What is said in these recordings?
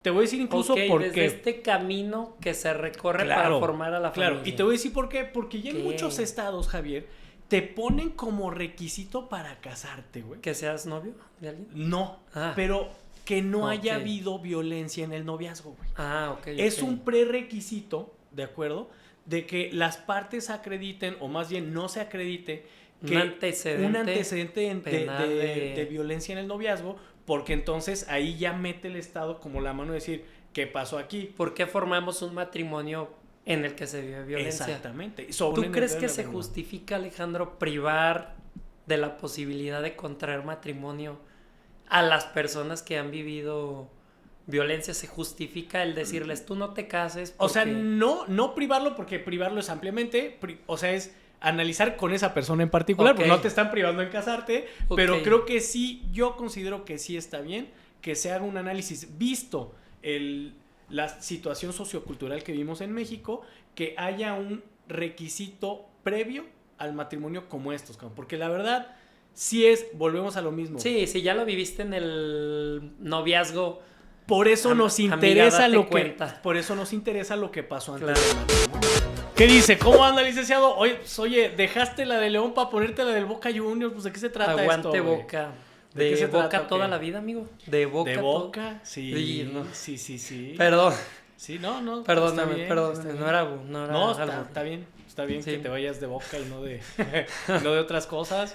Te voy a decir incluso por desde qué. este camino que se recorre para formar a la familia. Claro, y te voy a decir por qué. Porque ya en muchos estados, Javier, te ponen como requisito para casarte, güey. ¿Que seas novio de alguien? No, pero que no haya habido violencia en el noviazgo, güey. Ok. Es un prerequisito, ¿de acuerdo? De que las partes acrediten, o más bien no se acredite, que un antecedente de violencia en el noviazgo, porque entonces ahí ya mete el Estado como la mano de decir, ¿qué pasó aquí? ¿Por qué formamos un matrimonio en el que se vive violencia? Exactamente. ¿Tú crees que se justifica, Alejandro, privar de la posibilidad de contraer matrimonio a las personas que han vivido violencia? ¿Se justifica el decirles, tú no te cases? O sea, no privarlo, porque privarlo es ampliamente, o sea, es analizar con esa persona en particular, porque no te están privando en casarte, pero creo que sí, yo considero que sí está bien que se haga un análisis, visto la situación sociocultural que vivimos en México, que haya un requisito previo al matrimonio como estos, porque la verdad, sí volvemos a lo mismo. Sí, si ya lo viviste en el noviazgo. Por eso nos interesa por eso nos interesa lo que pasó antes del matrimonio. ¿Qué dice? ¿Cómo anda, licenciado? Oye, dejaste la de León para ponerte la del Boca Juniors, pues ¿de qué se trata esto? Aguante Boca. ¿De Boca toda la vida, amigo? De Boca, sí. Sí. Perdón. Sí, no. Perdóname, no era está bien sí. Que te vayas de Boca y no de otras cosas.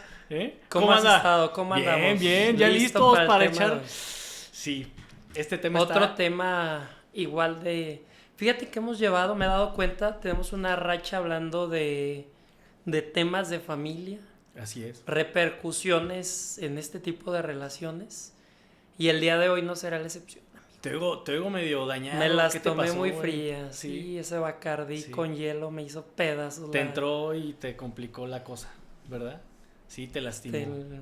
¿Cómo has estado? ¿Cómo andamos? Bien, ya listos para echar. Sí, este tema Otro tema igual de... Fíjate que hemos llevado, me he dado cuenta, tenemos una racha hablando de temas de familia. Así es. Repercusiones en este tipo de relaciones. Y el día de hoy no será la excepción. Te oigo medio dañado. Me las tomé muy frías. Sí, ese Bacardí con hielo me hizo pedazos. Te entró y te complicó la cosa, ¿verdad? Sí, te lastimó.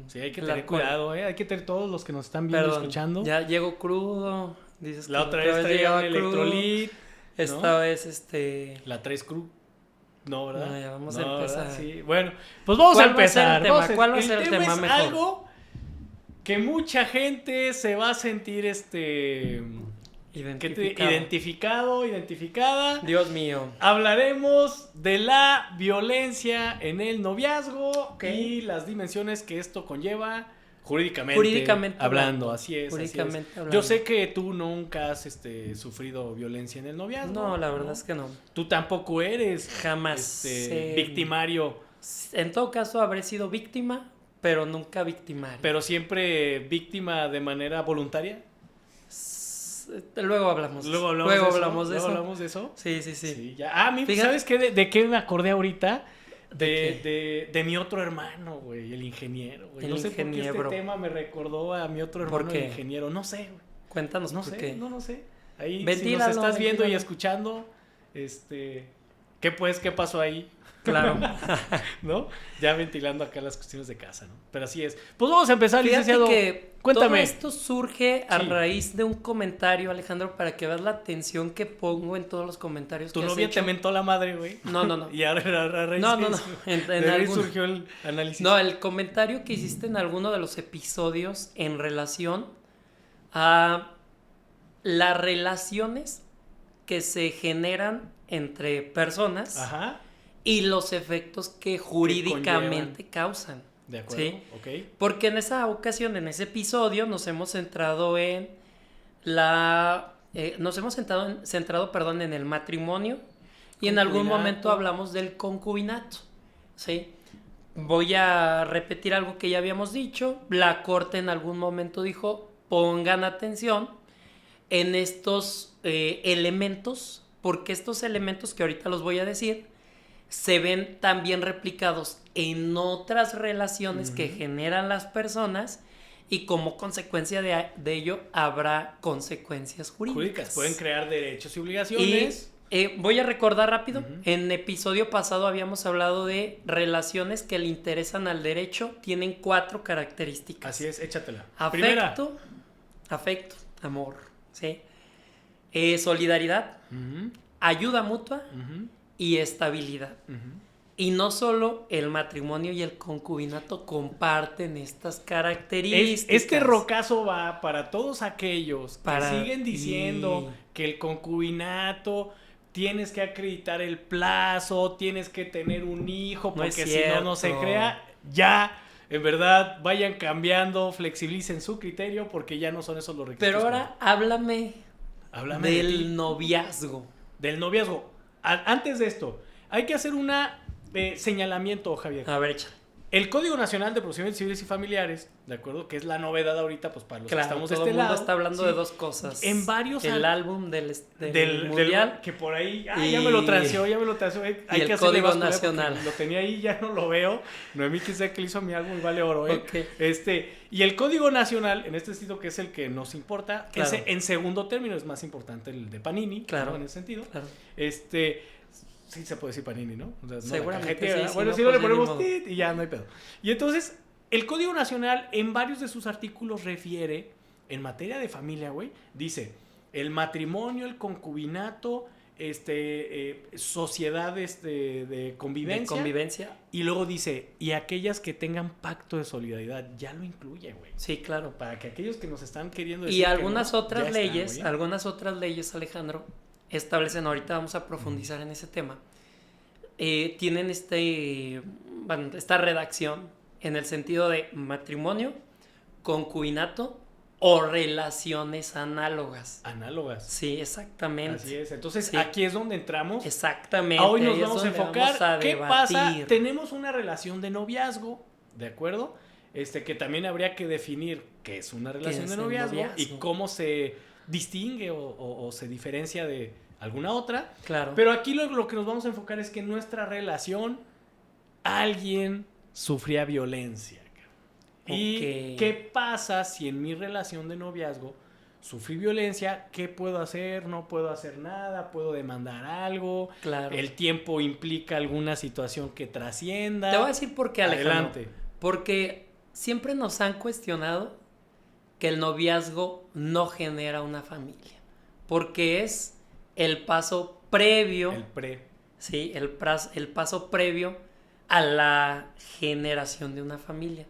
Sí, hay que tener cuidado, hay que tener todos los que nos están viendo, escuchando. Ya llego crudo. Dices la otra vez traía un electrolit. Esta vez la traes crudo. No, ¿verdad? No, ya vamos a empezar. Sí. Bueno, pues vamos a empezar. ¿Cuál va a ser el tema mejor? Algo que mucha gente se va a sentir identificada. Dios mío. Hablaremos de la violencia en el noviazgo y las dimensiones que esto conlleva jurídicamente hablando. Así es. Yo sé que tú nunca has sufrido violencia en el noviazgo. No, la verdad es que no. Tú tampoco eres jamás victimario. En todo caso habré sido víctima, pero nunca victimario. ¿Pero siempre víctima de manera voluntaria? Luego hablamos. Luego hablamos de eso. Sí. Ya. ¿Sabes qué? ¿De qué me acordé ahorita? De mi otro hermano, güey, el ingeniero, güey. No sé por qué este tema me recordó a mi otro hermano, el ingeniero. No sé, güey. Cuéntanos por qué. No sé. Ahí, si nos estás viendo y escuchando, ¿qué pasó ahí? Claro. ¿No? Ya ventilando acá las cuestiones de casa, ¿no? Pero así es. Pues vamos a empezar, licenciado. Cuéntame. Todo esto surge a raíz de un comentario, Alejandro, para que veas la atención que pongo en todos los comentarios. ¿Tu novia te mentó la madre, güey? No. Y ahora a raíz no. De ahí surgió el análisis. No, el comentario que hiciste en alguno de los episodios en relación a las relaciones que se generan entre personas. Ajá. Y los efectos que jurídicamente causan. De acuerdo, ¿sí? Ok. Porque en esa ocasión, en ese episodio, nos hemos centrado en en el matrimonio y en algún momento hablamos del concubinato, ¿sí? Voy a repetir algo que ya habíamos dicho. La Corte en algún momento dijo, pongan atención en estos elementos, porque estos elementos que ahorita los voy a decir se ven también replicados en otras relaciones que generan las personas y como consecuencia de ello habrá consecuencias jurídicas. Pueden crear derechos y obligaciones. Y voy a recordar rápido, en episodio pasado habíamos hablado de relaciones que le interesan al derecho, tienen 4 características. Así es, échatela. Afecto, amor, ¿sí? Solidaridad, ayuda mutua, y estabilidad. Y no solo el matrimonio y el concubinato comparten estas características. Este rocazo va para todos aquellos que siguen diciendo que el concubinato tienes que acreditar el plazo, tienes que tener un hijo, porque si no se crea. Ya, en verdad, vayan cambiando, flexibilicen su criterio, porque ya no son esos los requisitos. Pero ahora háblame del noviazgo. Del noviazgo. Antes de esto, hay que hacer una... señalamiento, Javier. A ver, échale. El Código Nacional de Procedimientos Civiles y Familiares, ¿de acuerdo? Que es la novedad ahorita, pues para los que estamos de este lado. Todo el mundo está hablando de dos cosas. En varios... El álbum del Mundial. Que por ahí... ya me lo transeó. Hay y el Código Nacional. Lo tenía ahí, ya no lo veo. Noemí, que sé que le hizo mi álbum y vale oro, Okay. Y el Código Nacional, en este sentido, que es el que nos importa, claro. ese en segundo término es más importante el de Panini, claro, ¿no? En ese sentido. Claro. Sí se puede decir Panini, ¿no? O sea, seguramente sí. Bueno, si no le ponemos tit y ya no hay pedo. Y entonces, el Código Nacional en varios de sus artículos refiere, en materia de familia, güey, dice, el matrimonio, el concubinato, sociedades de convivencia. De convivencia. Y luego dice, y aquellas que tengan pacto de solidaridad, ya lo incluye, güey. Sí, claro. Para que aquellos que nos están queriendo decir y algunas no, otras leyes, Alejandro, establecen, ahorita vamos a profundizar en ese tema, tienen esta redacción en el sentido de matrimonio, concubinato o relaciones análogas. Análogas. Sí, exactamente. Así es. Entonces, aquí es donde entramos. Exactamente. Hoy nos vamos a enfocar. ¿Qué pasa? Tenemos una relación de noviazgo, ¿de acuerdo? Que también habría que definir qué es una relación de noviazgo y cómo se distingue o se diferencia de alguna otra. Claro. Pero aquí lo que nos vamos a enfocar es que en nuestra relación alguien sufría violencia. ¿Y qué pasa si en mi relación de noviazgo sufrí violencia? ¿Qué puedo hacer? ¿No puedo hacer nada? ¿Puedo demandar algo? Claro. ¿El tiempo implica alguna situación que trascienda? Te voy a decir por qué, Alejandro. Adelante. Porque siempre nos han cuestionado que el noviazgo no genera una familia. Porque es el paso previo. Sí, el paso previo a la generación de una familia.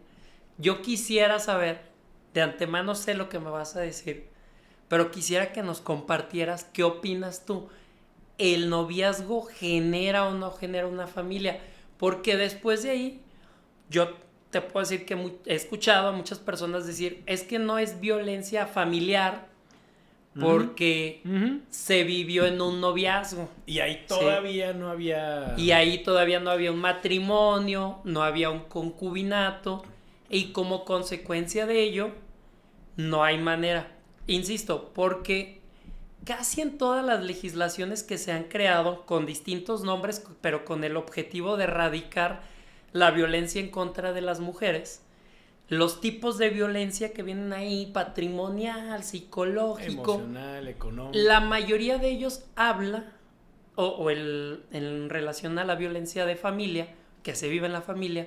Yo quisiera saber, de antemano sé lo que me vas a decir, pero quisiera que nos compartieras qué opinas tú. ¿El noviazgo genera o no genera una familia? Porque después de ahí, yo te puedo decir que he escuchado a muchas personas decir, es que no es violencia familiar porque se vivió en un noviazgo. Y ahí todavía no había... Y ahí todavía no había un matrimonio, no había un concubinato. Y como consecuencia de ello, no hay manera. Insisto, porque casi en todas las legislaciones que se han creado con distintos nombres, pero con el objetivo de erradicar la violencia en contra de las mujeres, los tipos de violencia que vienen ahí, patrimonial, psicológico, emocional, económico, la mayoría de ellos habla, en relación a la violencia de familia, que se vive en la familia,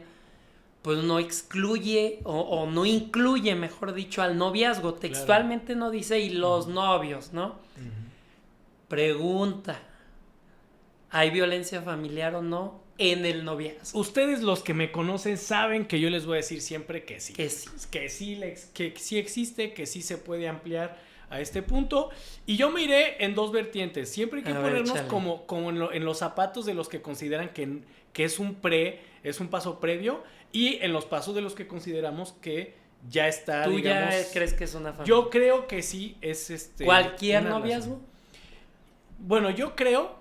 pues no excluye o no incluye, mejor dicho, al noviazgo. Textualmente no dice y los novios, ¿no? Pregunta, ¿hay violencia familiar o no en el noviazgo? Ustedes, los que me conocen, saben que yo les voy a decir siempre que sí. Que sí. Que sí existe, que sí se puede ampliar a este punto. Y yo me iré en dos vertientes. Siempre hay que ponernos como en los zapatos de los que consideran que es un paso previo, y en los pasos de los que consideramos que ya está, ¿Tú digamos... ya crees que es una familia? Yo creo que sí es ¿Cualquier noviazgo? Bueno, yo creo,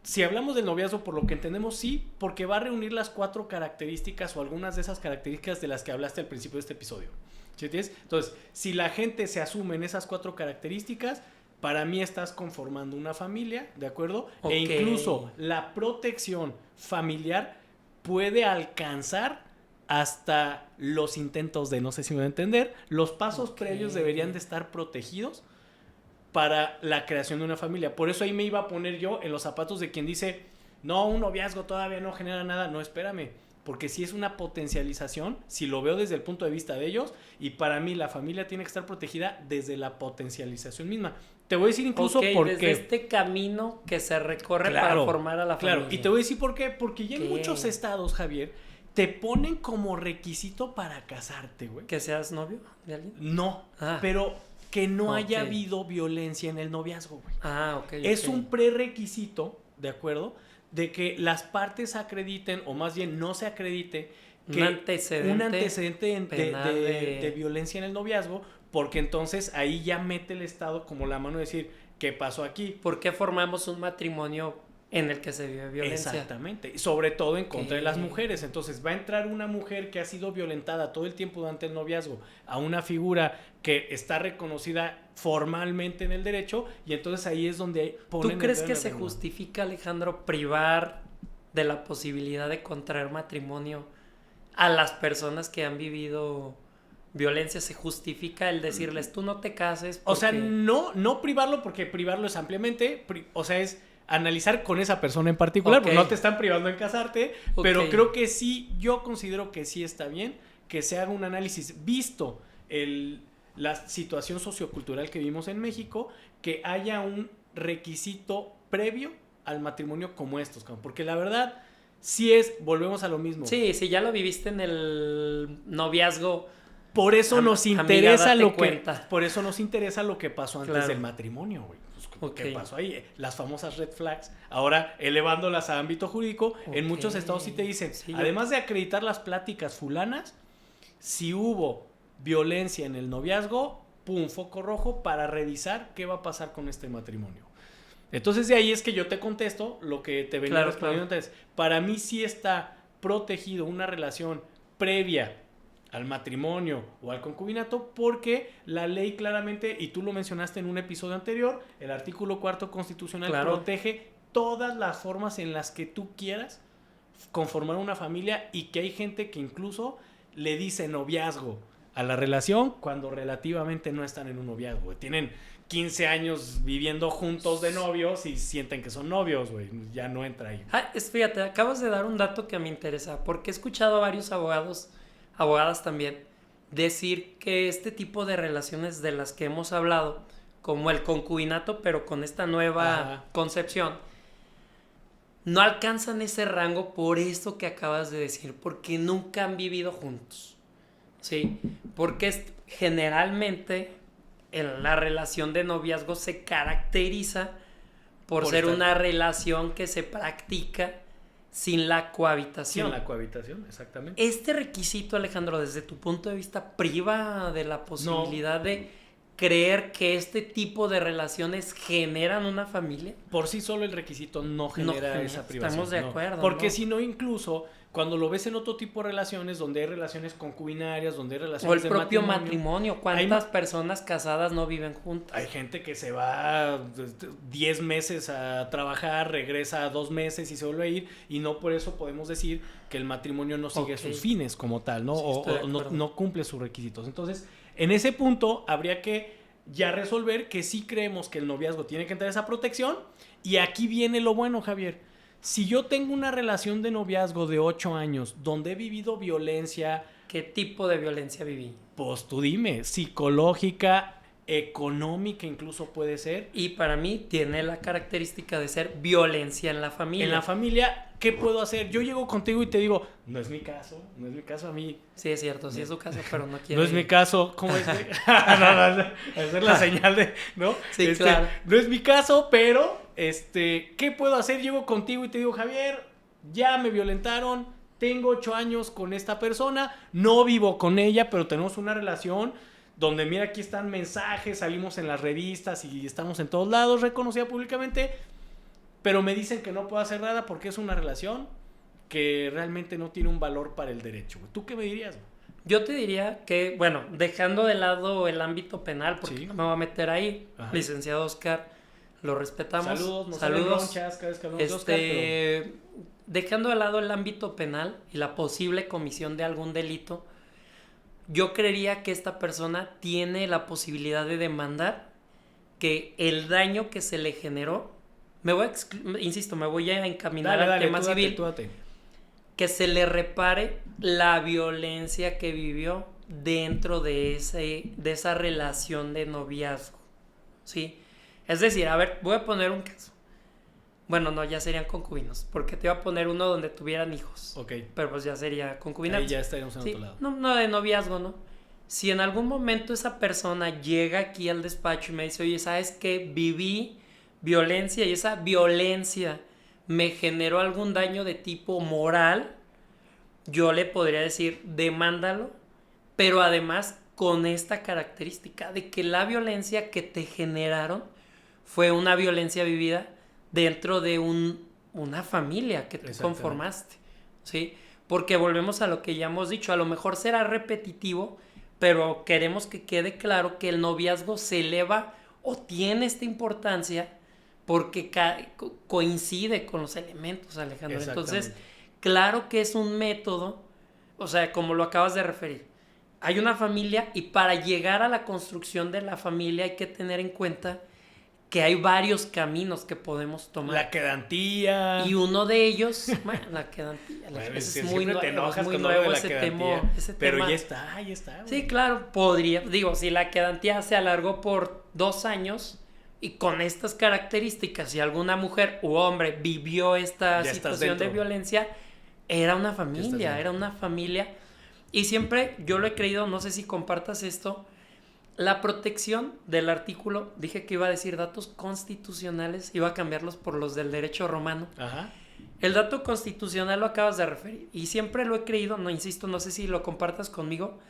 si hablamos del noviazgo, por lo que entendemos, sí, porque va a reunir las 4 características o algunas de esas características de las que hablaste al principio de este episodio. ¿Sí entiendes? Entonces, si la gente se asume en esas 4 características, para mí estás conformando una familia, ¿de acuerdo? Okay. E incluso la protección familiar puede alcanzar hasta los intentos de, no sé si me voy a entender, los pasos previos deberían de estar protegidos para la creación de una familia. Por eso ahí me iba a poner yo en los zapatos de quien dice, no, un noviazgo todavía no genera nada. No, espérame. porque sí es una potencialización, si lo veo desde el punto de vista de ellos, y para mí la familia tiene que estar protegida desde la potencialización misma. Te voy a decir incluso por qué. Desde este camino que se recorre para formar a la familia. Claro, y te voy a decir por qué, porque ya en muchos estados, Javier, te ponen como requisito para casarte, güey. ¿Que seas novio de alguien? No, pero que no haya habido violencia en el noviazgo, güey. Es un prerequisito, ¿de acuerdo?, de que las partes acrediten, o más bien no se acredite, que un antecedente de violencia en el noviazgo, porque entonces ahí ya mete el Estado como la mano de decir, ¿qué pasó aquí? ¿Por qué formamos un matrimonio en el que se vive violencia? Exactamente, sobre todo en contra de las mujeres. Entonces va a entrar una mujer que ha sido violentada todo el tiempo durante el noviazgo a una figura que está reconocida formalmente en el derecho, y entonces ahí es donde ponen... ¿Tú crees que se justifica, Alejandro, privar de la posibilidad de contraer matrimonio a las personas que han vivido violencia? ¿Se justifica el decirles, tú no te cases? O sea, no privarlo, porque privarlo es ampliamente, o sea, es analizar con esa persona en particular, porque no te están privando en casarte, pero creo que sí, yo considero que sí está bien que se haga un análisis, visto la situación sociocultural que vivimos en México, que haya un requisito previo al matrimonio como estos, porque la verdad, sí volvemos a lo mismo. Sí, si ya lo viviste en el noviazgo... Por eso nos interesa lo que pasó antes del matrimonio, güey. ¿Qué pasó ahí? Las famosas red flags. Ahora, elevándolas a ámbito jurídico, en muchos estados sí te dicen, además de acreditar las pláticas fulanas, si hubo violencia en el noviazgo, pum, foco rojo para revisar qué va a pasar con este matrimonio. Entonces de ahí es que yo te contesto lo que te venía respondiendo antes. Para mí sí está protegido una relación previa al matrimonio o al concubinato, porque la ley claramente, y tú lo mencionaste en un episodio anterior, el artículo 4 constitucional protege todas las formas en las que tú quieras conformar una familia, y que hay gente que incluso le dice noviazgo a la relación cuando relativamente no están en un noviazgo. Tienen 15 años viviendo juntos de novios y sienten que son novios, güey. Ya no entra ahí. Fíjate, acabas de dar un dato que me interesa, porque he escuchado a varios abogadas también, decir que este tipo de relaciones de las que hemos hablado, como el concubinato, pero con esta nueva concepción, no alcanzan ese rango por esto que acabas de decir, porque nunca han vivido juntos. Sí, porque generalmente la relación de noviazgo se caracteriza por ser una relación que se practica sin la cohabitación. Sin la cohabitación, exactamente. Este requisito, Alejandro, desde tu punto de vista, ¿priva de la posibilidad de creer que este tipo de relaciones generan una familia? Por sí solo el requisito no genera esa privacidad. Estamos de acuerdo. Porque si no, incluso cuando lo ves en otro tipo de relaciones, donde hay relaciones concubinarias, donde hay relaciones de matrimonio. O el propio matrimonio. ¿Cuántas personas casadas no viven juntas? Hay gente que se va 10 meses a trabajar, regresa 2 meses y se vuelve a ir, y no por eso podemos decir que el matrimonio no sigue sus fines como tal, ¿no? Sí, no cumple sus requisitos. Entonces, en ese punto habría que ya resolver que sí creemos que el noviazgo tiene que entrar esa protección, y aquí viene lo bueno, Javier. Si yo tengo una relación de noviazgo de 8 años donde he vivido violencia... ¿Qué tipo de violencia viví? Pues tú dime, psicológica, económica incluso puede ser. Y para mí tiene la característica de ser violencia en la familia. En la familia, ¿qué puedo hacer? Yo llego contigo y te digo, no es mi caso a mí. Sí, es cierto, sí es su caso, pero no quiero. No es mi caso, ¿cómo es? Hacer la señal de, ¿no? Sí, claro. No es mi caso, pero, ¿qué puedo hacer? Llego contigo y te digo, Javier, ya me violentaron, tengo 8 años con esta persona, no vivo con ella, pero tenemos una relación donde, mira, aquí están mensajes, salimos en las revistas y estamos en todos lados, reconocida públicamente, pero me dicen que no puedo hacer nada porque es una relación que realmente no tiene un valor para el derecho. ¿Tú qué me dirías? Yo te diría que, bueno, dejando de lado el ámbito penal, porque no me voy a meter ahí, licenciado Oscar, lo respetamos. Saludos. Ronchas, cada vez que hablamos de Oscar, pero... Dejando de lado el ámbito penal y la posible comisión de algún delito, yo creería que esta persona tiene la posibilidad de demandar que el daño que se le generó, me voy a encaminar al tema civil, que se le repare la violencia que vivió dentro de esa relación de noviazgo, ¿sí? Es decir, a ver, voy a poner un caso. Bueno, no, ya serían concubinos, porque te iba a poner uno donde tuvieran hijos. Ok. Pero pues ya sería concubinato. Ahí ya estaríamos en otro lado. No de noviazgo, ¿no? Si en algún momento esa persona llega aquí al despacho y me dice, oye, ¿sabes qué? Viví violencia y esa violencia me generó algún daño de tipo moral, yo le podría decir, demándalo, pero además con esta característica de que la violencia que te generaron fue una violencia vivida dentro de una familia que tú conformaste, ¿sí? Porque volvemos a lo que ya hemos dicho, a lo mejor será repetitivo, pero queremos que quede claro que el noviazgo se eleva o tiene esta importancia porque coincide con los elementos, Alejandro. Entonces, claro que es un método, o sea, como lo acabas de referir. Hay una familia y para llegar a la construcción de la familia hay que tener en cuenta que hay varios caminos que podemos tomar. La quedantía. Y uno de ellos, bueno, la quedantía. Bueno, es muy nuevo ese tema. Pero ya está. Güey. Sí, claro, podría. Digo, si la quedantía se alargó por 2 años y con estas características, si alguna mujer u hombre vivió esta situación de violencia, era una familia. Y siempre yo lo he creído, no sé si compartas esto, la protección del artículo, dije que iba a decir datos constitucionales, iba a cambiarlos por los del derecho romano. Ajá. El dato constitucional lo acabas de referir y siempre lo he creído, no insisto, no sé si lo compartas conmigo.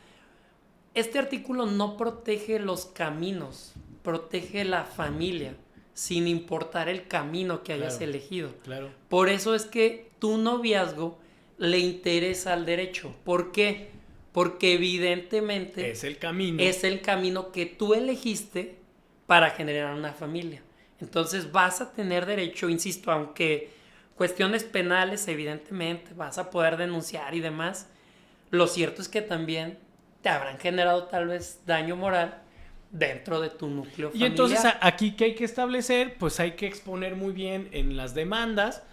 Este artículo no protege los caminos, protege la familia, sin importar el camino que hayas elegido. Claro. Por eso es que tu noviazgo le interesa al derecho. ¿Por qué? Porque evidentemente es el camino que tú elegiste para generar una familia. Entonces vas a tener derecho, insisto, aunque cuestiones penales evidentemente vas a poder denunciar y demás, lo cierto es que también te habrán generado tal vez daño moral dentro de tu núcleo familiar. Y entonces aquí que hay que establecer, pues hay que exponer muy bien en las demandas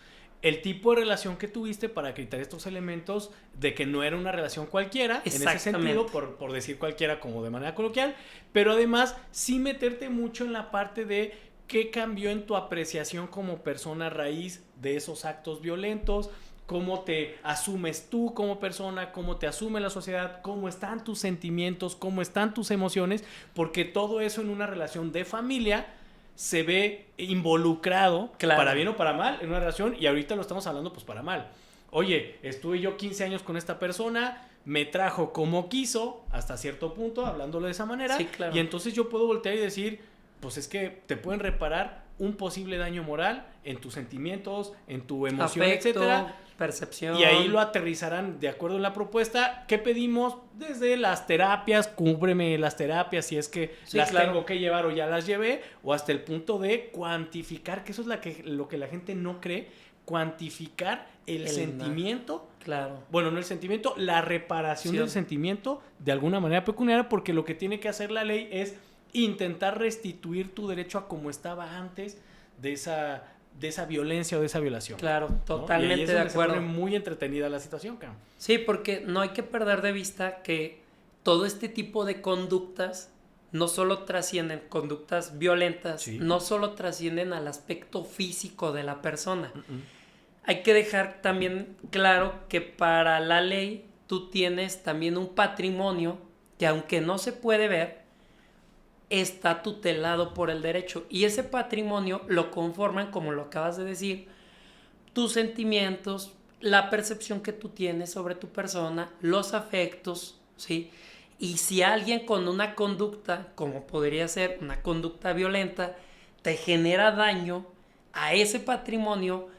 el tipo de relación que tuviste para acreditar estos elementos de que no era una relación cualquiera, en ese sentido, por decir cualquiera como de manera coloquial, pero además sí meterte mucho en la parte de qué cambió en tu apreciación como persona a raíz de esos actos violentos, cómo te asumes tú como persona, cómo te asume la sociedad, cómo están tus sentimientos, cómo están tus emociones, porque todo eso en una relación de familia se ve involucrado, para bien o para mal, en una relación, y ahorita lo estamos hablando pues para mal. Oye, estuve yo 15 años con esta persona, me trajo como quiso, hasta cierto punto, hablándolo de esa manera, y entonces yo puedo voltear y decir, pues es que te pueden reparar un posible daño moral en tus sentimientos, en tu emoción, etcétera, percepción. Y ahí lo aterrizarán de acuerdo a la propuesta que pedimos desde las terapias, cúbreme las terapias si es que tengo que llevar o ya las llevé, o hasta el punto de cuantificar, que eso es lo que la gente no cree, cuantificar el sentimiento. Claro. Bueno, no el sentimiento, la reparación del sentimiento de alguna manera pecuniaria, porque lo que tiene que hacer la ley es intentar restituir tu derecho a como estaba antes de esa violencia o de esa violación. Claro, totalmente, ¿no? Y ahí es de donde acuerdo. se pone muy entretenida la situación, cabrón. Sí, porque no hay que perder de vista que todo este tipo de conductas no solo trascienden, conductas violentas, no solo trascienden al aspecto físico de la persona. Hay que dejar también claro que para la ley tú tienes también un patrimonio que aunque no se puede ver, está tutelado por el derecho, y ese patrimonio lo conforman, como lo acabas de decir, tus sentimientos, la percepción que tú tienes sobre tu persona, los afectos, ¿sí? Y si alguien con una conducta, como podría ser una conducta violenta, te genera daño a ese patrimonio,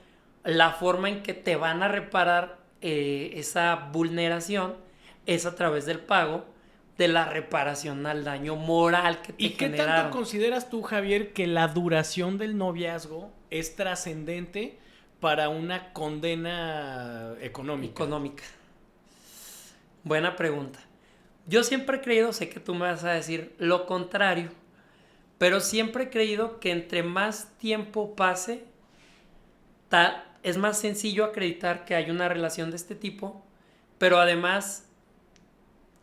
la forma en que te van a reparar esa vulneración es a través del pago de la reparación al daño moral que te generaron. ¿Y qué tanto consideras tú, Javier, que la duración del noviazgo es trascendente para una condena económica? Buena pregunta. Yo siempre he creído, sé que tú me vas a decir lo contrario, pero siempre he creído que entre más tiempo pase, es más sencillo acreditar que hay una relación de este tipo, pero además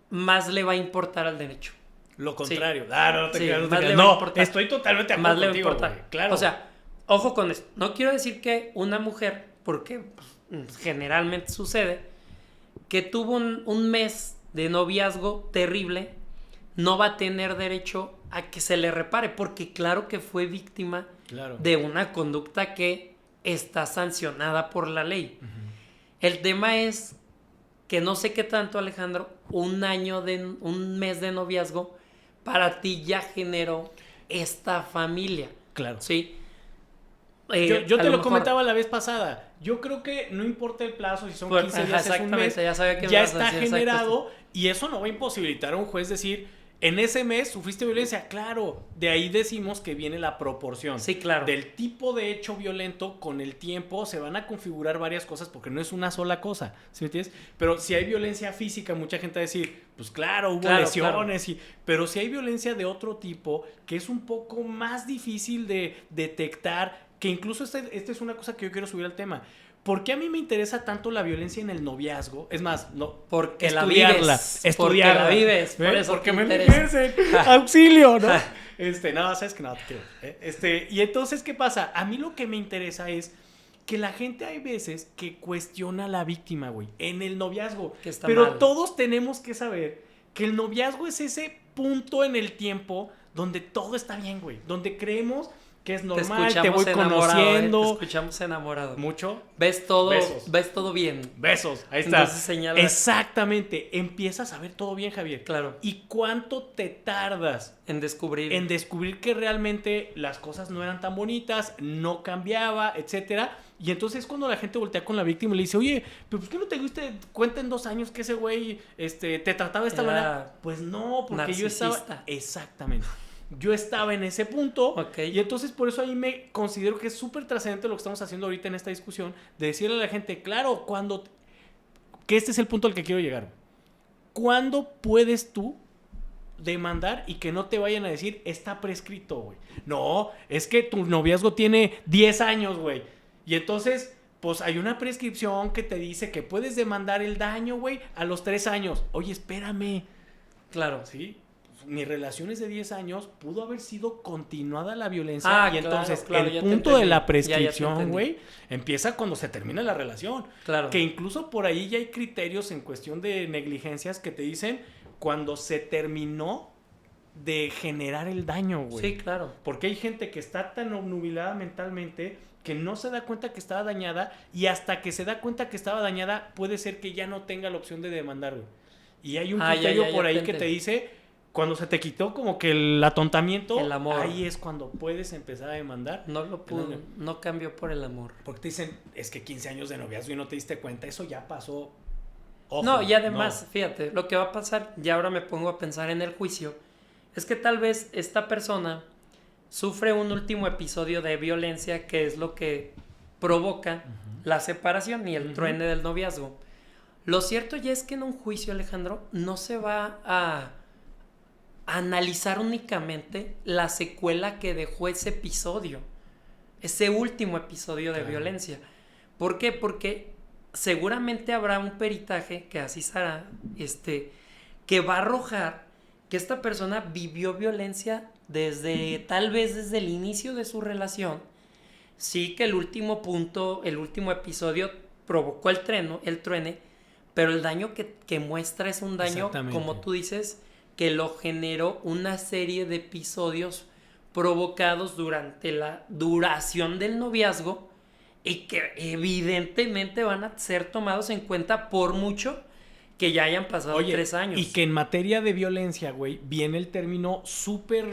más le va a importar al derecho. Lo contrario. Sí. No te creas. No, estoy totalmente de acuerdo contigo, güey. Claro. O sea, ojo con esto. No quiero decir que una mujer, porque pues, generalmente sucede, que tuvo un mes de noviazgo terrible, no va a tener derecho a que se le repare, porque claro que fue víctima de una conducta que está sancionada por la ley. Uh-huh. El tema es que no sé qué tanto, Alejandro, un mes de noviazgo para ti ya generó esta familia. Claro. Sí. Yo te lo comentaba la vez pasada. Yo creo que no importa el plazo, si son 15 días, es un mes, ya está generado y eso no va a imposibilitar a un juez decir, en ese mes sufriste violencia. Claro, de ahí decimos que viene la proporción. Sí, claro. Del tipo de hecho violento, con el tiempo se van a configurar varias cosas porque no es una sola cosa, ¿sí me entiendes? Pero si hay violencia física, mucha gente va a decir, pues claro, hubo lesiones, claro. Pero si hay violencia de otro tipo, que es un poco más difícil de detectar, que incluso esta es una cosa que yo quiero subir al tema. ¿Por qué a mí me interesa tanto la violencia en el noviazgo? Es más, no, porque estudiarla. Porque la vives. Por eso porque me ejercen. ¡Auxilio! ¿No? No, sabes que no te quiero. Y entonces, ¿qué pasa? A mí lo que me interesa es que la gente hay veces que cuestiona a la víctima, güey, en el noviazgo. Pero mal. Todos tenemos que saber que el noviazgo es ese punto en el tiempo donde todo está bien, güey. Donde creemos que es normal, te voy conociendo. Te escuchamos enamorado. ¿Mucho? Ves todo bien. Besos, ahí está. Entonces señala. Exactamente. Empiezas a ver todo bien, Javier. Claro. ¿Y cuánto te tardas en descubrir que realmente las cosas no eran tan bonitas, no cambiaba, etcétera? Y entonces cuando la gente voltea con la víctima y le dice, oye, pero ¿por qué no te diste cuenta en 2 años que ese güey te trataba de esta manera? Pues no, porque narcisista. Yo estaba... Exactamente. Yo estaba en ese punto, okay. Y entonces por eso ahí me considero que es súper trascendente lo que estamos haciendo ahorita en esta discusión, de decirle a la gente, claro, que este es el punto al que quiero llegar. ¿Cuándo puedes tú demandar y que no te vayan a decir, está prescrito, güey? No, es que tu noviazgo tiene 10 años, güey. Y entonces, pues hay una prescripción que te dice que puedes demandar el daño, güey, a los 3 años. Oye, espérame. Claro. ¿Sí? Mis relaciones de 10 años pudo haber sido continuada la violencia y entonces el punto de la prescripción, güey, empieza cuando se termina la relación. Claro. Que incluso por ahí ya hay criterios en cuestión de negligencias que te dicen cuando se terminó de generar el daño, güey. Sí, claro. Porque hay gente que está tan obnubilada mentalmente que no se da cuenta que estaba dañada y hasta que se da cuenta que estaba dañada puede ser que ya no tenga la opción de demandar, güey. Y hay un criterio por ahí que te dice... Cuando se te quitó como que el atontamiento, el amor. Ahí es cuando puedes empezar a demandar. No lo pudo, no cambió por el amor. Porque te dicen, es que 15 años de noviazgo y no te diste cuenta, eso ya pasó. Ojo, no, y además, fíjate, lo que va a pasar, y ahora me pongo a pensar en el juicio, es que tal vez esta persona sufre un último episodio de violencia que es lo que provoca la separación y el truene del noviazgo. Lo cierto ya es que en un juicio, Alejandro, no se va a analizar únicamente la secuela que dejó ese episodio, ese último episodio de violencia. ¿Por qué? Porque seguramente habrá un peritaje, que así será, que va a arrojar que esta persona vivió violencia tal vez desde el inicio de su relación. Sí que el último episodio provocó el truene, pero el daño que muestra es un daño, como tú dices, que lo generó una serie de episodios provocados durante la duración del noviazgo y que evidentemente van a ser tomados en cuenta por mucho que ya hayan pasado 3 años. Y que en materia de violencia, güey, viene el término súper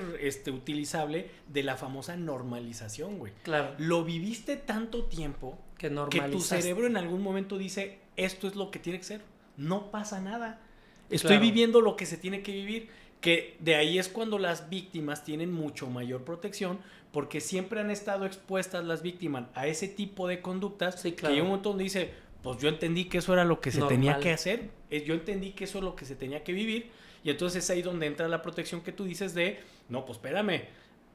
utilizable de la famosa normalización, güey. Claro. Lo viviste tanto tiempo que tu cerebro en algún momento dice, esto es lo que tiene que ser, no pasa nada. Estoy viviendo lo que se tiene que vivir, que de ahí es cuando las víctimas tienen mucho mayor protección, porque siempre han estado expuestas las víctimas a ese tipo de conductas, que hay un montón donde dice, pues yo entendí que eso era lo que se tenía que hacer, yo entendí que eso es lo que se tenía que vivir, y entonces es ahí donde entra la protección que tú dices de, no, pues espérame,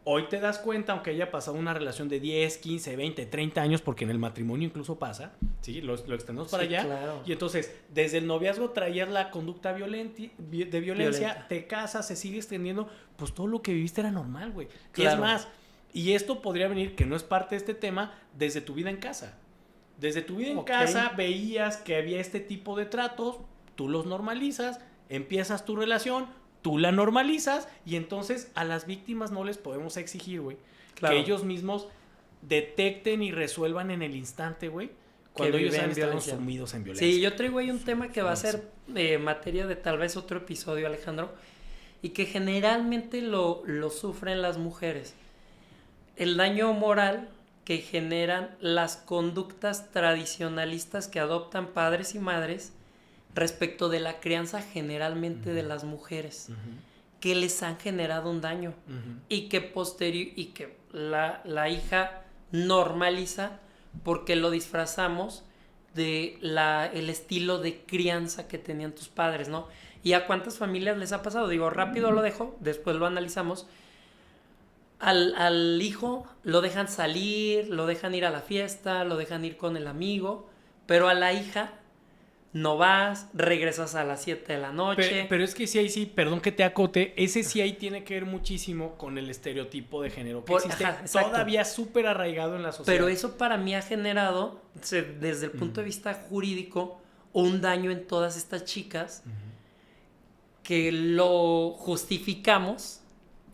Hoy te das cuenta, aunque haya pasado una relación de 10, 15, 20, 30 años, porque en el matrimonio incluso pasa, ¿sí? Lo extendemos para allá. Claro. Y entonces, desde el noviazgo traías la conducta de violencia, te casas, se sigue extendiendo, pues todo lo que viviste era normal, güey. Claro. Y es más, y esto podría venir, que no es parte de este tema, desde tu vida en casa. Desde tu vida en casa veías que había este tipo de tratos, tú los normalizas, empiezas tu relación, tú la normalizas y entonces a las víctimas no les podemos exigir, güey, que ellos mismos detecten y resuelvan en el instante, güey, cuando ellos han estado sumidos en violencia. Sí, yo traigo ahí un tema que va a ser materia de tal vez otro episodio, Alejandro, y que generalmente lo sufren las mujeres. El daño moral que generan las conductas tradicionalistas que adoptan padres y madres respecto de la crianza generalmente de las mujeres, que les han generado un daño y que la hija normaliza porque lo disfrazamos de el estilo de crianza que tenían tus padres, ¿no? ¿Y a cuántas familias les ha pasado? Digo, rápido lo dejo, después lo analizamos. Al hijo lo dejan salir, lo dejan ir a la fiesta, lo dejan ir con el amigo, pero a la hija no vas, regresas a las 7 de la noche. Pero es que sí, ahí sí, perdón que te acote, ese sí ahí tiene que ver muchísimo con el estereotipo de género que existe todavía súper arraigado en la sociedad. Pero eso para mí ha generado, desde el punto de vista jurídico, un daño en todas estas chicas que lo justificamos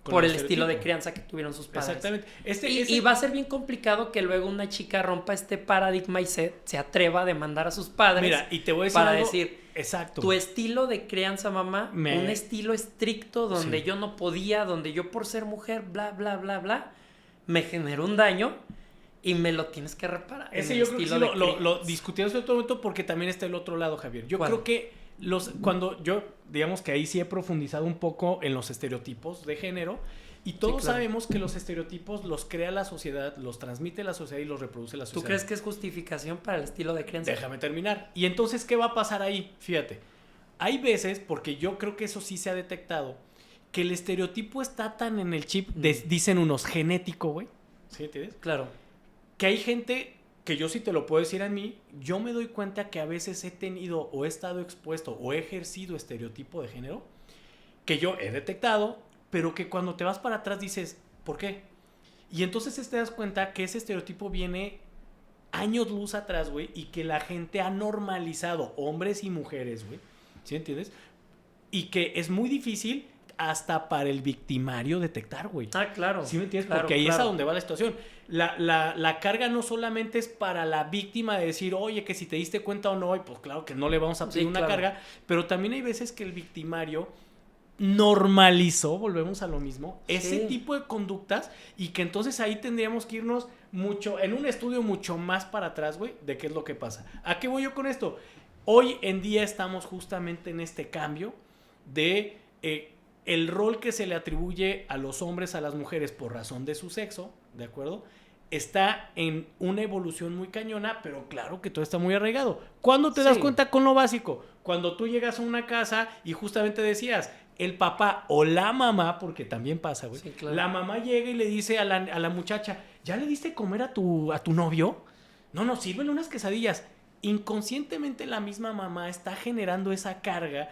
por el estilo de crianza que tuvieron sus padres. Exactamente. Y va a ser bien complicado que luego una chica rompa este paradigma y se atreva a demandar a sus padres. Mira, y te voy a decir para algo, decir, exacto, tu estilo de crianza, mamá, un estilo estricto donde yo no podía, donde yo por ser mujer, bla, bla, bla, bla, me generó un daño y me lo tienes que reparar. Ese yo creo que sí lo discutimos en otro momento porque también está el otro lado, Javier. Yo creo que cuando yo, digamos que ahí sí he profundizado un poco en los estereotipos de género y todos sabemos que los estereotipos los crea la sociedad, los transmite la sociedad y los reproduce la sociedad. ¿Tú crees que es justificación para el estilo de crianza? Déjame terminar. Y entonces, ¿qué va a pasar ahí? Fíjate, hay veces, porque yo creo que eso sí se ha detectado, que el estereotipo está tan en el chip, dicen unos, genético, güey. ¿Sí entiendes? Claro. Que hay gente que yo sí te lo puedo decir a mí, yo me doy cuenta que a veces he tenido o he estado expuesto o he ejercido estereotipo de género que yo he detectado, pero que cuando te vas para atrás dices, ¿por qué? Y entonces te das cuenta que ese estereotipo viene años luz atrás, güey, y que la gente ha normalizado, hombres y mujeres, güey, ¿sí entiendes? Y que es muy difícil hasta para el victimario detectar, güey. Ah, claro. ¿Sí me entiendes? Claro, porque ahí es a donde va la situación. La carga no solamente es para la víctima de decir, oye, que si te diste cuenta o no, y pues claro que no le vamos a pedir una carga, pero también hay veces que el victimario normalizó, volvemos a lo mismo, ese tipo de conductas y que entonces ahí tendríamos que irnos en un estudio mucho más para atrás, güey, de qué es lo que pasa. ¿A qué voy yo con esto? Hoy en día estamos justamente en este cambio de el rol que se le atribuye a los hombres, a las mujeres por razón de su sexo, ¿de acuerdo? Está en una evolución muy cañona, pero claro que todo está muy arraigado. ¿Cuándo te das cuenta con lo básico? Cuando tú llegas a una casa y justamente decías, el papá o la mamá, porque también pasa, güey, la mamá llega y le dice a la muchacha, ¿ya le diste comer a tu novio? No, sírvele unas quesadillas. Inconscientemente la misma mamá está generando esa carga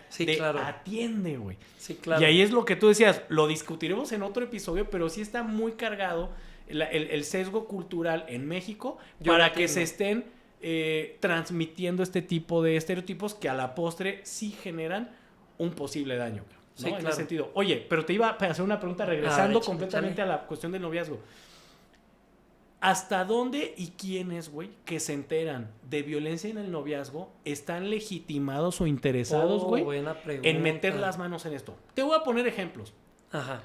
atiende, güey. Sí, claro. Y ahí es lo que tú decías, lo discutiremos en otro episodio, pero sí está muy cargado el sesgo cultural en México para que se estén transmitiendo este tipo de estereotipos que a la postre sí generan un posible daño, ¿no? Sí, en ese sentido. Oye, pero te iba a hacer una pregunta regresando completamente a la cuestión del noviazgo. ¿Hasta dónde y quiénes, güey, que se enteran de violencia en el noviazgo están legitimados o interesados, güey, en meter las manos en esto? Te voy a poner ejemplos. Ajá.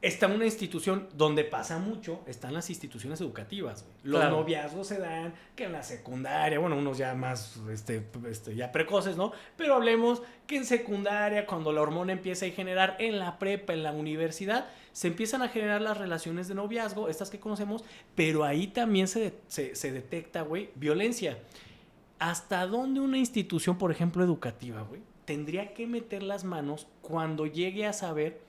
Está una institución donde pasa mucho, están las instituciones educativas, güey. Los noviazgos se dan que en la secundaria, bueno, unos ya más ya precoces, ¿no? Pero hablemos que en secundaria, cuando la hormona empieza a generar, en la prepa, en la universidad, se empiezan a generar las relaciones de noviazgo, estas que conocemos, pero ahí también se detecta, güey, violencia. ¿Hasta dónde una institución, por ejemplo, educativa, güey, tendría que meter las manos cuando llegue a saber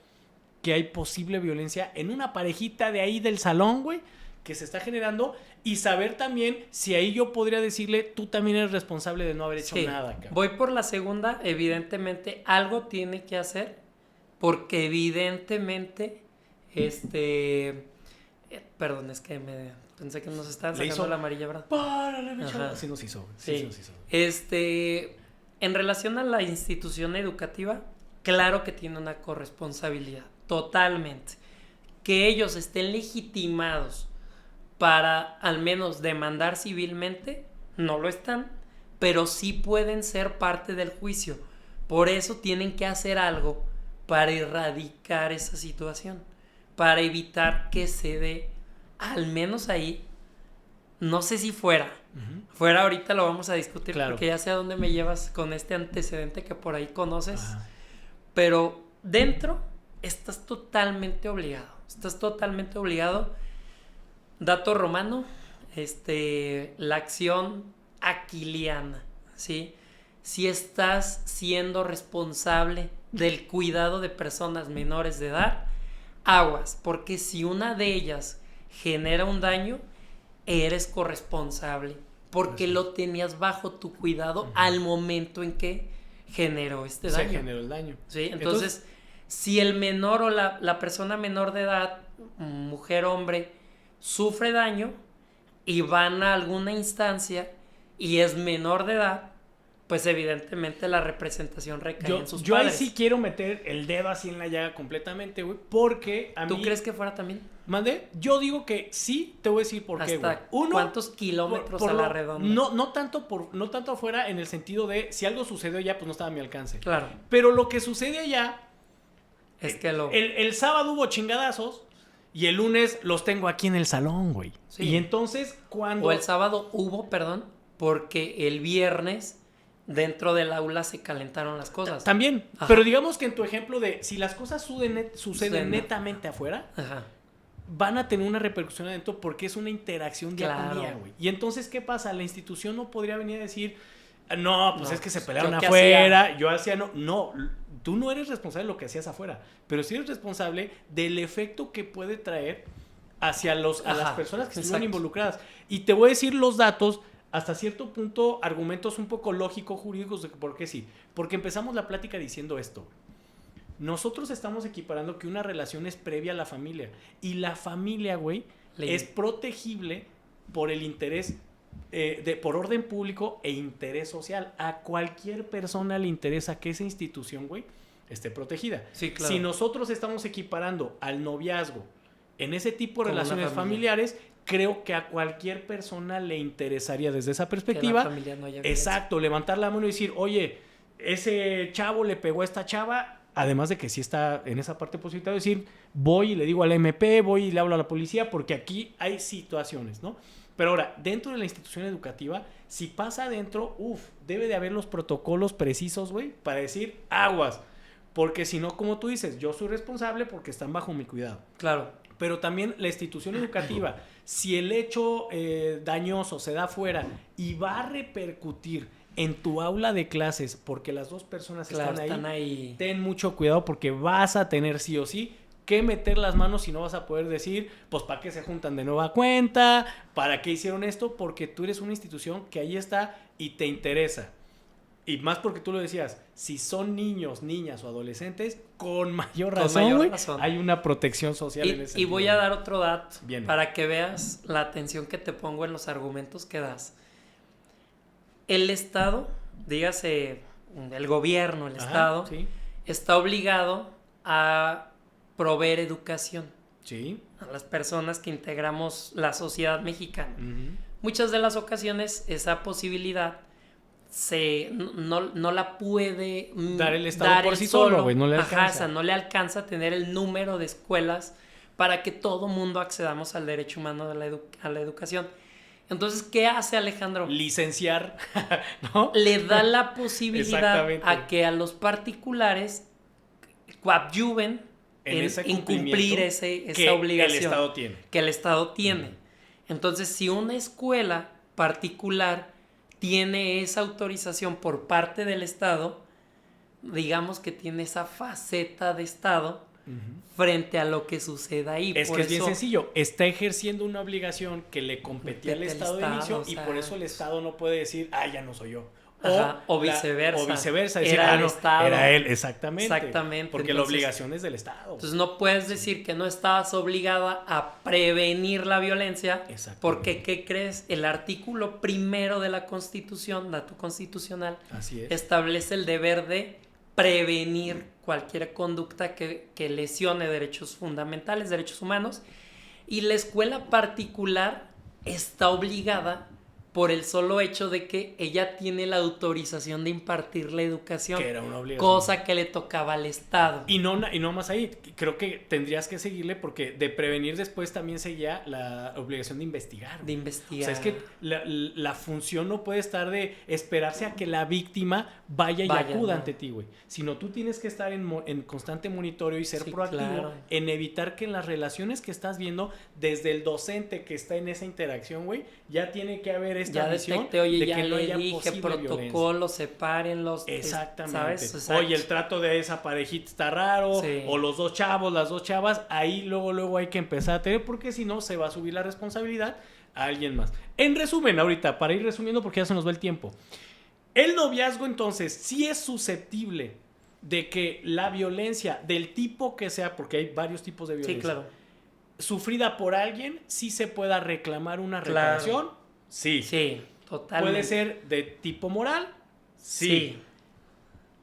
que hay posible violencia en una parejita de ahí del salón, güey, que se está generando, y saber también si ahí yo podría decirle, tú también eres responsable de no haber hecho nada, cabrón. Voy por la segunda, evidentemente algo tiene que hacer, porque evidentemente, perdón, es que pensé que nos estaban sacando la amarilla, ¿verdad? Párale, mi chavo. Sí nos hizo. Sí nos hizo. En relación a la institución educativa, claro que tiene una corresponsabilidad, totalmente. Que ellos estén legitimados para al menos demandar civilmente, no lo están, pero sí pueden ser parte del juicio. Por eso tienen que hacer algo para erradicar esa situación, para evitar que se dé, al menos ahí, no sé si fuera ahorita lo vamos a discutir, claro, porque ya sé a dónde me llevas con este antecedente que por ahí conoces. Ajá. Pero dentro estás totalmente obligado. Dato romano, la acción aquiliana, ¿sí? Si estás siendo responsable del cuidado de personas menores de edad, aguas, porque si una de ellas genera un daño, eres corresponsable, porque lo tenías bajo tu cuidado al momento en que generó este daño. Se generó el daño. Sí, entonces si el menor o la persona menor de edad, mujer, hombre, sufre daño y van a alguna instancia y es menor de edad, pues evidentemente la representación recae en sus padres. Yo ahí sí quiero meter el dedo así en la llaga completamente, güey, porque a mí... ¿Tú crees que fuera también? ¿Mande? Yo digo que sí, te voy a decir por qué, güey. ¿Cuántos kilómetros a la redonda? No tanto afuera en el sentido de si algo sucedió allá, pues no estaba a mi alcance. Claro. Pero lo que sucede allá es que el sábado hubo chingadazos y el lunes los tengo aquí en el salón, güey. Sí. Y entonces cuando... O el sábado hubo, porque el viernes dentro del aula se calentaron las cosas. También. Ajá. Pero digamos que en tu ejemplo de si las cosas suceden netamente afuera, ajá, van a tener una repercusión adentro porque es una interacción día con día, güey. Y entonces, ¿qué pasa? La institución no podría venir a decir, no, pues es que se pelearon afuera, yo hacía no, tú no eres responsable de lo que hacías afuera, pero sí eres responsable del efecto que puede traer hacia a las personas que estuvieron involucradas. Y te voy a decir los datos, hasta cierto punto, argumentos un poco lógicos, jurídicos, de por qué sí. Porque empezamos la plática diciendo esto. Nosotros estamos equiparando que una relación es previa a la familia. Y la familia, güey, es protegible por el interés, por orden público e interés social. A cualquier persona le interesa que esa institución, güey, esté protegida. Sí, claro. Si nosotros estamos equiparando al noviazgo en ese tipo de relaciones familiares, creo que a cualquier persona le interesaría desde esa perspectiva. Que la familia no haya exacto, levantar la mano y decir, oye, ese chavo le pegó a esta chava. Además de que sí está en esa parte positiva, decir, voy y le digo al MP, voy y le hablo a la policía, porque aquí hay situaciones, ¿no? Pero ahora, dentro de la institución educativa, si pasa adentro, debe de haber los protocolos precisos, güey, para decir aguas. Porque si no, como tú dices, yo soy responsable porque están bajo mi cuidado. Claro. Pero también la institución educativa, si el hecho dañoso se da afuera y va a repercutir en tu aula de clases porque las dos personas están ahí, ten mucho cuidado porque vas a tener sí o sí que meter las manos y no vas a poder decir, pues, ¿para qué se juntan de nueva cuenta? ¿Para qué hicieron esto? Porque tú eres una institución que ahí está y te interesa. Y más porque tú lo decías, si son niños, niñas o adolescentes, con mayor razón, hay una protección social en ese sentido. Y voy a dar otro dato para que veas la atención que te pongo en los argumentos que das. El Estado, dígase el gobierno, el Estado, sí, está obligado a proveer educación, sí, a las personas que integramos la sociedad mexicana. Uh-huh. Muchas de las ocasiones esa posibilidad no la puede dar el Estado por sí solo, güey, no le alcanza. Ajá, o sea, no le alcanza a tener el número de escuelas para que todo mundo accedamos al derecho humano a la educación. Entonces, ¿qué hace Alejandro? Licenciar, ¿no? Le da la posibilidad a que a los particulares coadyuven en cumplir esa obligación que el Estado tiene. Entonces, si una escuela particular tiene esa autorización por parte del Estado, digamos que tiene esa faceta de Estado, frente a lo que suceda ahí. Es que es bien sencillo, está ejerciendo una obligación que le competía al Estado de inicio, y por eso el Estado no puede decir, ya no soy yo. O viceversa. O viceversa. Decir, era el Estado. Era él, exactamente. Entonces, Porque la obligación es del Estado. Entonces no puedes decir que no estabas obligada a prevenir la violencia. Porque, ¿qué crees? El artículo 1 de la Constitución, dato constitucional, así es, establece el deber de prevenir cualquier conducta que lesione derechos fundamentales, derechos humanos. Y la escuela particular está obligada por el solo hecho de que ella tiene la autorización de impartir la educación, que era una obligación, cosa que le tocaba al Estado. Y no más ahí, creo que tendrías que seguirle, porque de prevenir después también seguía la obligación de investigar. De investigar. O sea, es que la función no puede estar de esperarse a que la víctima vaya y acuda ante ti, güey. Sino tú tienes que estar en constante monitoreo y ser proactivo en evitar que en las relaciones que estás viendo, desde el docente que está en esa interacción, güey, ya tiene que haber esta visión oye, de ya que no le haya dije protocolo, sepárenlos. Exactamente. ¿Sabes? Oye, el trato de esa parejita está raro, o los dos chavos, las dos chavas, ahí luego hay que empezar a tener, porque si no se va a subir la responsabilidad a alguien más. En resumen, ahorita, para ir resumiendo porque ya se nos va el tiempo, el noviazgo entonces sí es susceptible de que la violencia del tipo que sea, porque hay varios tipos de violencia, sí, claro, sufrida por alguien, sí se pueda reclamar una reparación. Sí, totalmente. ¿Puede ser de tipo moral? Sí.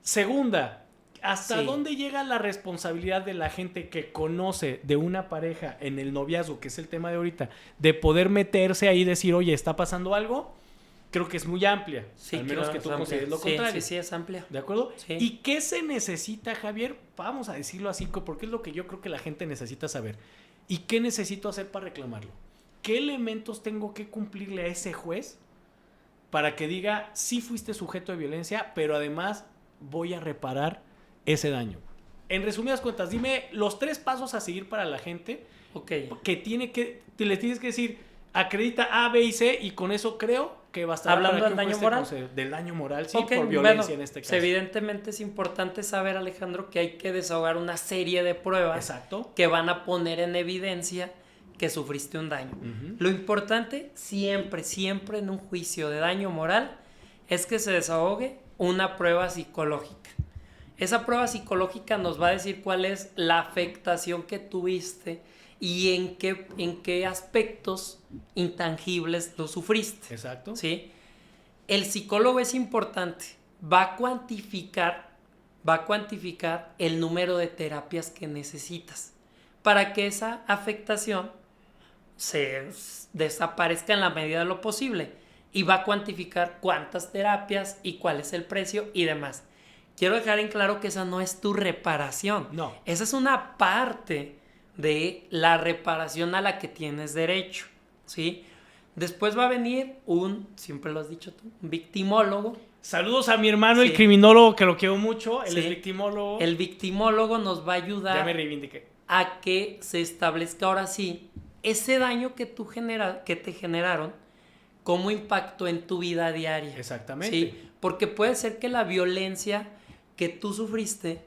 Segunda, ¿hasta dónde llega la responsabilidad de la gente que conoce de una pareja en el noviazgo, que es el tema de ahorita, de poder meterse ahí y decir, oye, ¿está pasando algo? Creo que es muy amplia, al menos que tú consideres lo contrario. Sí, es amplia. ¿De acuerdo? Sí. ¿Y qué se necesita, Javier? Vamos a decirlo así, porque es lo que yo creo que la gente necesita saber. ¿Y qué necesito hacer para reclamarlo? ¿Qué elementos tengo que cumplirle a ese juez para que diga, sí fuiste sujeto de violencia, pero además voy a reparar ese daño? En resumidas cuentas, dime los 3 pasos a seguir para la gente que le tienes que decir, acredita A, B y C, y con eso creo que va a estar. Hablando del daño moral. Del daño moral, sí, por violencia en este caso. Evidentemente es importante saber, Alejandro, que hay que desahogar una serie de pruebas. Exacto. Que van a poner en evidencia que sufriste un daño. Lo importante siempre en un juicio de daño moral es que se desahogue una prueba psicológica. Esa prueba psicológica nos va a decir cuál es la afectación que tuviste y en qué aspectos intangibles lo sufriste. Exacto. ¿Sí? El psicólogo es importante. Va a cuantificar el número de terapias que necesitas para que esa afectación se desaparezca en la medida de lo posible, y va a cuantificar cuántas terapias y cuál es el precio y demás. Quiero dejar en claro que esa no es tu reparación. No. Esa es una parte de la reparación a la que tienes derecho, ¿sí? Después va a venir siempre lo has dicho tú, un victimólogo. Saludos a mi hermano, el criminólogo, que lo quiero mucho. Él es victimólogo. El victimólogo nos va a ayudar. Ya me reivindiqué. A que se establezca ahora sí ese daño que te generaron, cómo impactó en tu vida diaria. Exactamente. ¿Sí? Porque puede ser que la violencia que tú sufriste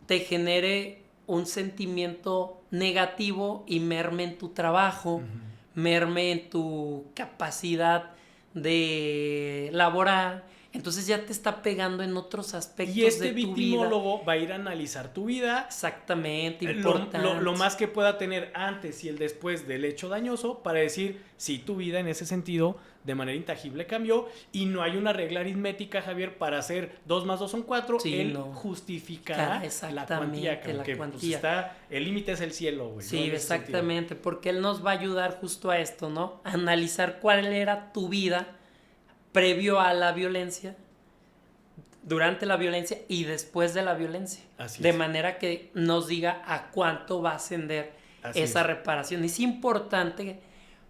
te genere un sentimiento negativo y merme en tu trabajo, merme en tu capacidad de laborar. Entonces ya te está pegando en otros aspectos de tu vida. Y victimólogo va a ir a analizar tu vida. Exactamente, importante. Lo más que pueda tener antes y el después del hecho dañoso, para decir si tu vida en ese sentido de manera intangible cambió, y no hay una regla aritmética, Javier, para hacer 2 más 2 son 4. Él justificará la cuantía. Pues el límite es el cielo, güey. Sí, ¿no? Exactamente, porque él nos va a ayudar justo a esto, ¿no? A analizar cuál era tu vida previo a la violencia, durante la violencia y después de la violencia. De manera que nos diga a cuánto va a ascender esa reparación. Es importante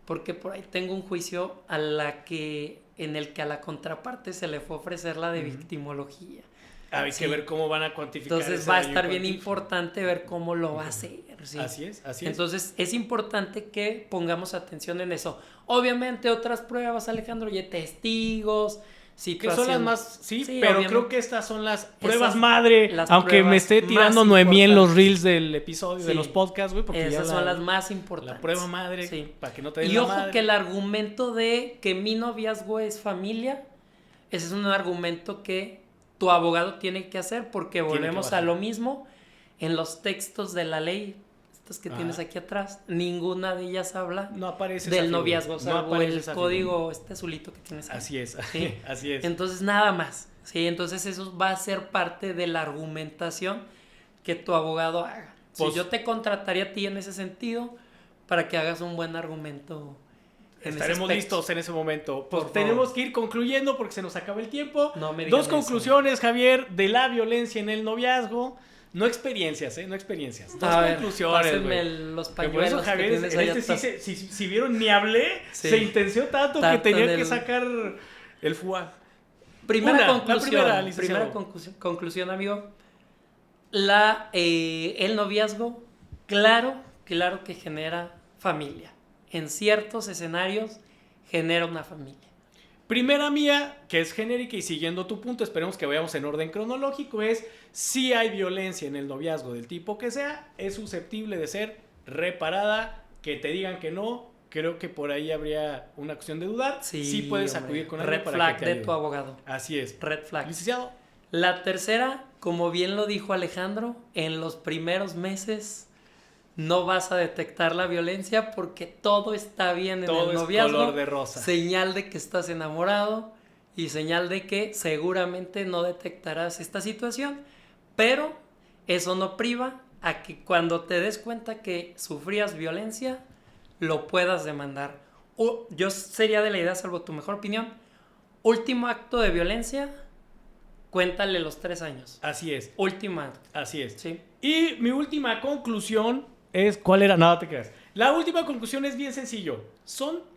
porque por ahí tengo un juicio en el que a la contraparte se le fue a ofrecer la de victimología. Hay que ver cómo van a cuantificar. Entonces va a estar bien importante ver cómo lo va a hacer. ¿Sí? Así es. Entonces es importante que pongamos atención en eso. Obviamente otras pruebas, Alejandro, y testigos, Que son las más, sí pero obviamente. Creo que estas son las pruebas Esas, madre, las aunque pruebas me esté tirando Noemí en los reels del episodio, de los podcasts, güey, porque esas son las más importantes. La prueba madre, para que no te den y la ojo madre. Que el argumento de que mi noviazgo es familia, ese es un argumento que tu abogado tiene que hacer, porque volvemos a lo mismo. En los textos de la ley, estas que tienes aquí atrás, ninguna de ellas habla del noviazgo, salvo el código azulito que tienes aquí. Así es, ¿sí? Así es. Entonces nada más, ¿sí? Entonces eso va a ser parte de la argumentación que tu abogado haga. Pues, yo te contrataría a ti en ese sentido para que hagas un buen argumento. Estaremos listos en ese momento. Pues tenemos que ir concluyendo porque se nos acaba el tiempo. No me Dos conclusiones, Javier, de la violencia en el noviazgo. No experiencias, no experiencias. Dos conclusiones. Pásenme los pañuelos. Por eso, Javier, si vieron, ni hablé, se intenció tanto que tenía que sacar el FUA. Primera conclusión, amigo. El noviazgo, claro que genera familia. En ciertos escenarios genera una familia. Primera mía, que es genérica y siguiendo tu punto, esperemos que vayamos en orden cronológico, es si hay violencia en el noviazgo del tipo que sea, es susceptible de ser reparada, que te digan que no, creo que por ahí habría una cuestión de dudar. Sí puedes acudir con alguien para flag que te de ayude. tu abogado. Así es. Red flag. Licenciado. La tercera, como bien lo dijo Alejandro, en los primeros meses no vas a detectar la violencia porque todo está bien en el noviazgo. Color de rosa. Señal de que estás enamorado y señal de que seguramente no detectarás esta situación, pero eso no priva a que cuando te des cuenta que sufrías violencia, lo puedas demandar. Yo sería de la idea, salvo tu mejor opinión, último acto de violencia, cuéntale los 3 años. Así es. Último acto. Así es. Sí. Y mi última conclusión es, ¿cuál era? Nada, te creas. La última conclusión es bien sencillo.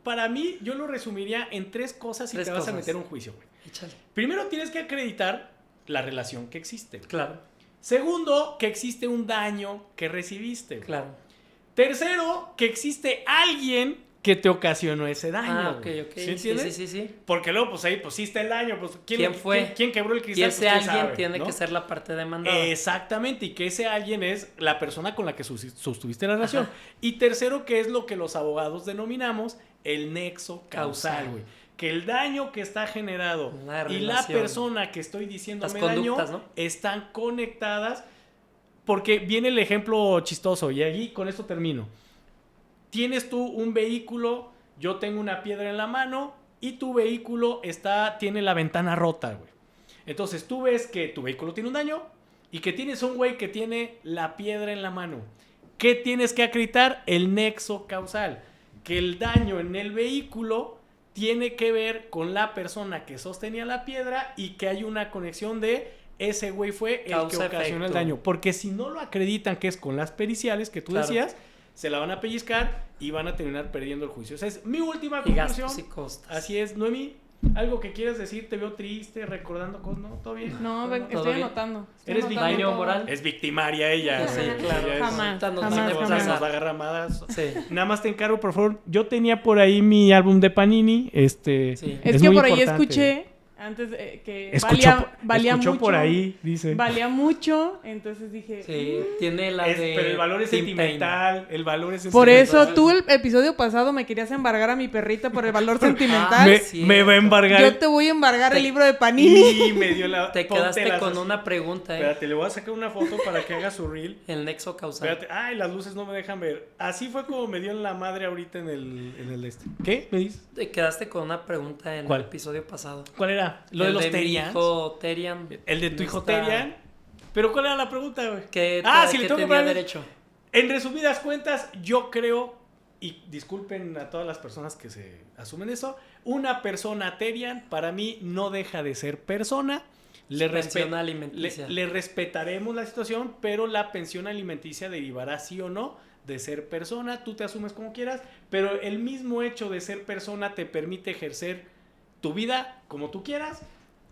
Para mí, yo lo resumiría en 3 cosas y te vas a meter a un juicio, güey. Échale. Primero, tienes que acreditar la relación que existe. Claro. Segundo, que existe un daño que recibiste. Claro. Tercero, que existe alguien que te ocasionó ese daño. Ok. ¿Sí entiendes? Sí. Porque luego, pues ahí, pues sí está el daño. Pues, ¿Quién fue? ¿Quién quebró el cristal? Y ese alguien sabe, tiene ¿no? que ser la parte demandada. Exactamente, y que ese alguien es la persona con la que sostuviste la relación. Ajá. Y tercero, que es lo que los abogados denominamos el nexo causal, güey. Que el daño que está generado y la persona que estoy diciendo me dañó, ¿no? Están conectadas. Porque viene el ejemplo chistoso, y allí con esto termino. Tienes tú un vehículo, yo tengo una piedra en la mano y tu vehículo tiene la ventana rota, güey. Entonces tú ves que tu vehículo tiene un daño y que tienes un güey que tiene la piedra en la mano. ¿Qué tienes que acreditar? El nexo causal. Que el daño en el vehículo tiene que ver con la persona que sostenía la piedra y que hay una conexión de ese güey fue el que ocasionó el daño. Porque si no lo acreditan, que es con las periciales que tú decías, se la van a pellizcar y van a terminar perdiendo el juicio. Esa es mi última conclusión. Y costas. Así es. Noemí, ¿algo que quieras decir? Te veo triste, recordando cosas. ¿No? ¿Todo bien? No, estoy anotando. ¿Eres moral? Es victimaria ella. Sí, claro. Jamás. Nos agarra amadas. Sí. Nada más te encargo, por favor. Yo tenía por ahí mi álbum de Panini. Sí. Es que por ahí escuché antes que valía mucho. Por ahí, dice. Valía mucho, entonces dije... Sí, tiene la de... Pero el valor es sentimental, Por eso, tú el episodio pasado me querías embargar a mi perrita por el valor sentimental. Me va a embargar. Yo te voy a embargar el libro de Panini. Y me dio la... Te quedaste con una pregunta, Espérate, le voy a sacar una foto para que haga su reel. El nexo causal. Espérate. Ay, las luces no me dejan ver. Así fue como me dio en la madre ahorita en el este. ¿Qué? ¿Me dices? Te quedaste con una pregunta en el episodio pasado. ¿Cuál era? Lo de los Terians. Terian. El de tu hijo Terian. ¿Pero cuál era la pregunta, güey? Si le tengo que pagar derecho. En resumidas cuentas, yo creo, y disculpen a todas las personas que se asumen eso, una persona Terian para mí no deja de ser persona. Le respetaremos la situación, pero la pensión alimenticia derivará sí o no de ser persona. Tú te asumes como quieras, pero el mismo hecho de ser persona te permite ejercer tu vida como tú quieras.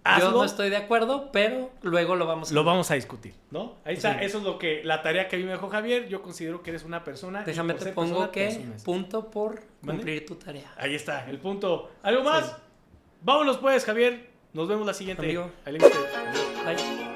Hazlo. Yo no estoy de acuerdo, pero luego lo vamos a discutir, ¿no? Ahí está, eso es la tarea que a mí me dejó Javier. Yo considero que eres una persona. Déjame te pongo punto por cumplir tu tarea. Ahí está, el punto. ¿Algo más? Sí. Vámonos pues, Javier. Nos vemos la siguiente. Amigo. Ahí le invité. Bye.